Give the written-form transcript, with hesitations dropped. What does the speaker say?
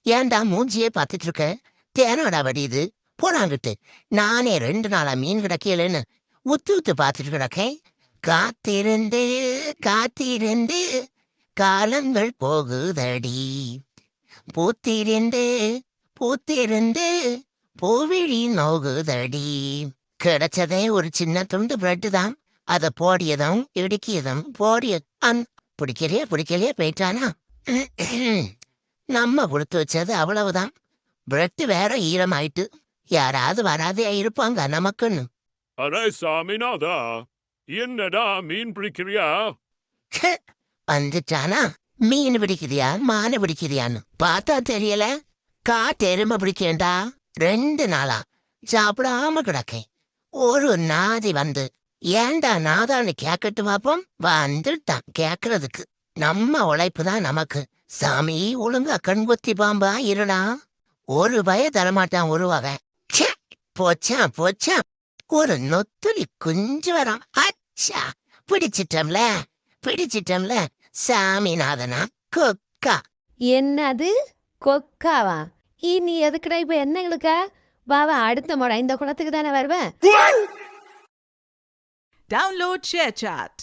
ஏன்டா மூஞ்சியே பார்த்துட்டு இருக்க? தேனாடா வடியுது. போடாங்கிட்டு. நானே 2 நாளா மீன் கிடைக்கலன்னு உத்து உத்து பார்த்துட்டு கிடக்கேன். காத்திருந்து காத்திருந்து காலங்கள் போகுதடி. பூத்திருந்து பூத்திருந்து பூவிழி நோகுதடி. கிடைச்சதே ஒரு சின்ன துண்டு பிரெட்டு தான். அத போடியதும் இடுக்கியதும் போடிய பிடிக்கலையே போயிட்டானா? நம்ம கொடுத்து வச்சது அவ்வளவுதான். பிரெட் வேற ஈரமாயிட்டு. யாராவது வராதே இருப்பாங்க நமக்குன்னு. அடே சாமிநாதா, என்னடா மீன் பிடிக்கிறியா? ச்சே, வந்துட்டானா? மீன் பிடிக்கிறியா மானை பிடிக்கிறியான்னு பார்த்தா தெரியல. காட்டெருமை பிடிக்கேன்டா. 2 நாளா சாப்பிடாம கிடக்கேன். ஒரு நாதி வந்து ஏன்டா நாதான்னு கேட்கட்டு பாப்போம். வந்துட்டான் கேட்கறதுக்கு. நம்ம உழைப்பு தான் நமக்கு. சாமி ஒழுங்கா கண்கொத்தி பாம்பா இருடா. ஒரு பய தரமாட்டான் ஒரு வகை. ச்சே, போச்சா ஒரு நொத்துலி குஞ்சு வரான். அச்சா, பிடிச்சிட்டம்ல சாமிநாதனா கொக்கா. என்னது கொக்காவா? நீ எதுக்குடா இப்ப என்ன எங்களுக்கா? வாவா, அடுத்த முறை இந்த குளத்துக்கு தானே வருவேன். Download ShareChat.